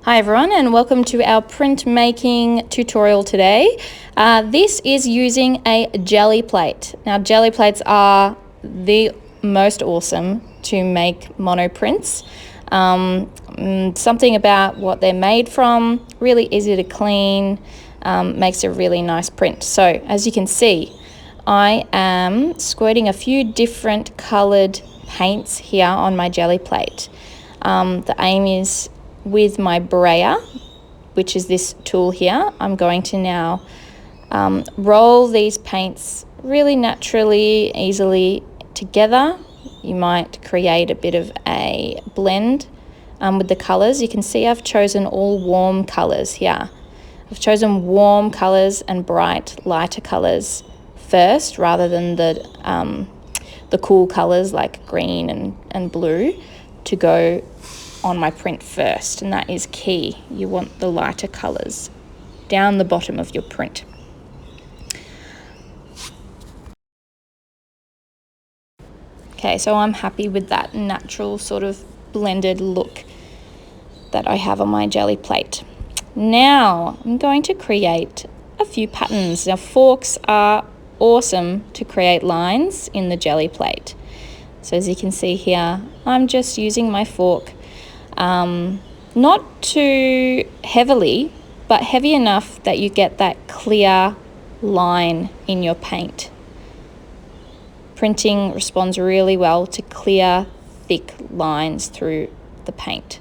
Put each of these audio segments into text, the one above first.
Hi everyone, and welcome to our printmaking tutorial today. This is using a jelly plate. Now jelly plates are the most awesome to make mono prints. Something about what they're made from, really easy to clean, makes a really nice print. So as you can see, I am squirting a few different coloured paints here on my jelly plate. The aim is with my brayer, which is this tool here, I'm going to now roll these paints really naturally, easily together. You might create a bit of a blend with the colours. You can see I've chosen all warm colours here. I've chosen warm colours and bright, lighter colours first rather than the cool colours like green and blue to go on my print first, and that is key. You want the lighter colours down the bottom of your print. Okay, so I'm happy with that natural sort of blended look that I have on my jelly plate. Now I'm going to create a few patterns. Now forks are awesome to create lines in the jelly plate. So as you can see here, I'm just using my fork not too heavily, but heavy enough that you get that clear line in your paint. Printing responds really well to clear, thick lines through the paint.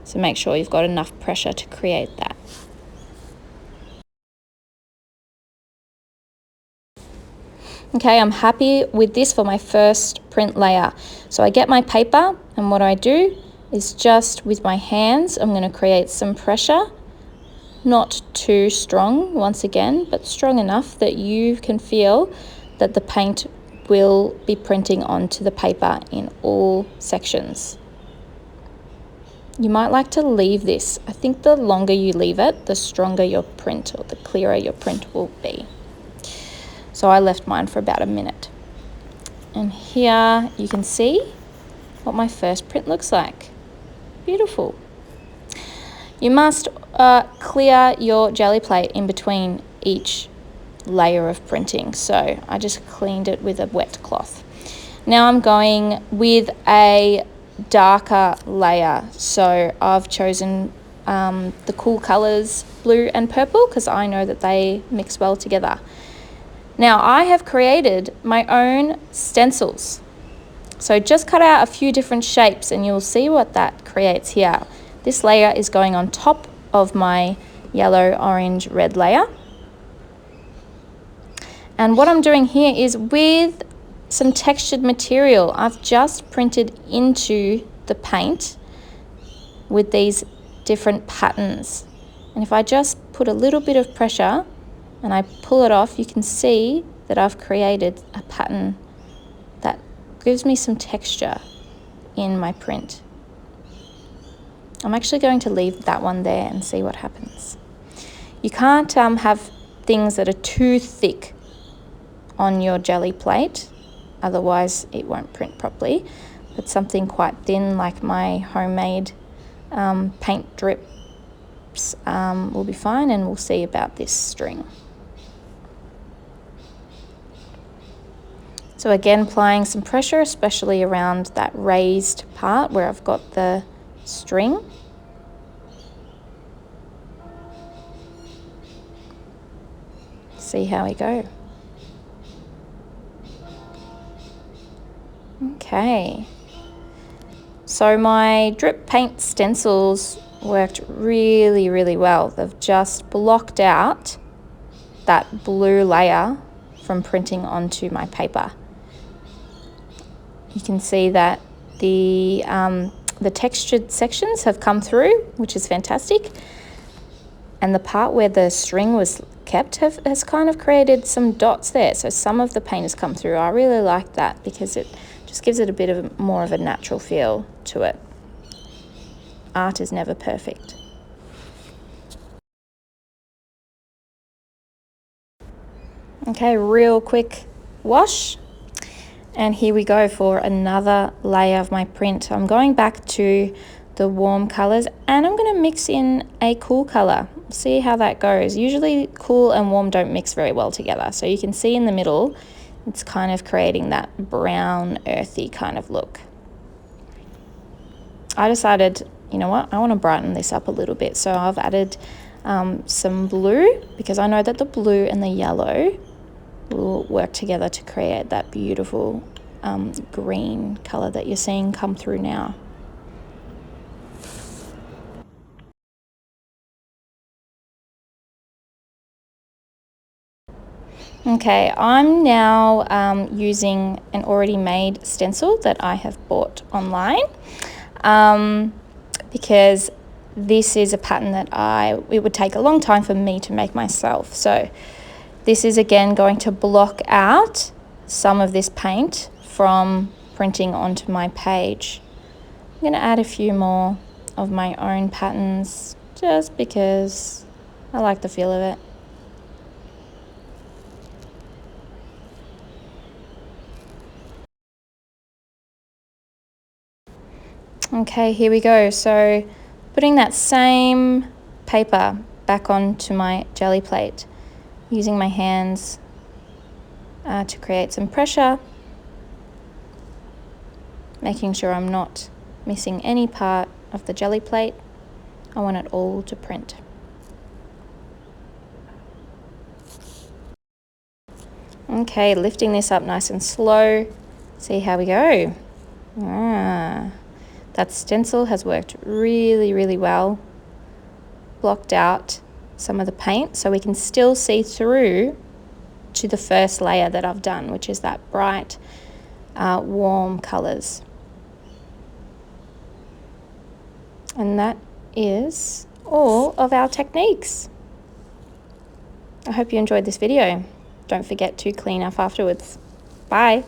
So make sure you've got enough pressure to create that. Okay, I'm happy with this for my first print layer. So I get my paper, and what I do is just with my hands, I'm going to create some pressure, not too strong once again, but strong enough that you can feel that the paint will be printing onto the paper in all sections. You might like to leave this. I think the longer you leave it, the stronger your print or the clearer your print will be. So I left mine for about a minute. And here you can see what my first print looks like. Beautiful. You must clear your jelly plate in between each layer of printing. So I just cleaned it with a wet cloth. Now I'm going with a darker layer. So I've chosen the cool colours blue and purple because I know that they mix well together. Now I have created my own stencils. So just cut out a few different shapes and you'll see what that creates here. This layer is going on top of my yellow, orange, red layer. And what I'm doing here is with some textured material, I've just printed into the paint with these different patterns. And if I just put a little bit of pressure and I pull it off, you can see that I've created a pattern that gives me some texture in my print. I'm actually going to leave that one there and see what happens. You can't have things that are too thick on your jelly plate, otherwise it won't print properly. But something quite thin like my homemade paint drips will be fine, and we'll see about this string. So again, applying some pressure, especially around that raised part where I've got the string. See how we go. Okay. So my drip paint stencils worked really, really well. They've just blocked out that blue layer from printing onto my paper. You can see that the textured sections have come through, which is fantastic. And the part where the string was kept has kind of created some dots there. So some of the paint has come through. I really like that because it just gives it a bit of more of a natural feel to it. Art is never perfect. Okay, real quick wash. And here we go for another layer of my print. I'm going back to the warm colors, and I'm going to mix in a cool color. See how that goes. Usually cool and warm don't mix very well together, so you can see in the middle it's kind of creating that brown earthy kind of look. I decided, you know what, I want to brighten this up a little bit, so I've added some blue, because I know that the blue and the yellow will work together to create that beautiful green color that you're seeing come through now. Okay, I'm now using an already made stencil that I have bought online, because this is a pattern that it would take a long time for me to make myself. So this is again going to block out some of this paint from printing onto my page. I'm going to add a few more of my own patterns just because I like the feel of it. Okay, here we go. So putting that same paper back onto my jelly plate, using my hands to create some pressure, making sure I'm not missing any part of the jelly plate. I want it all to print. Okay, lifting this up nice and slow. See how we go. That stencil has worked really, really well. Blocked out some of the paint so we can still see through to the first layer that I've done, which is that bright, warm colors. And that is all of our techniques. I hope you enjoyed this video. Don't forget to clean up afterwards. Bye.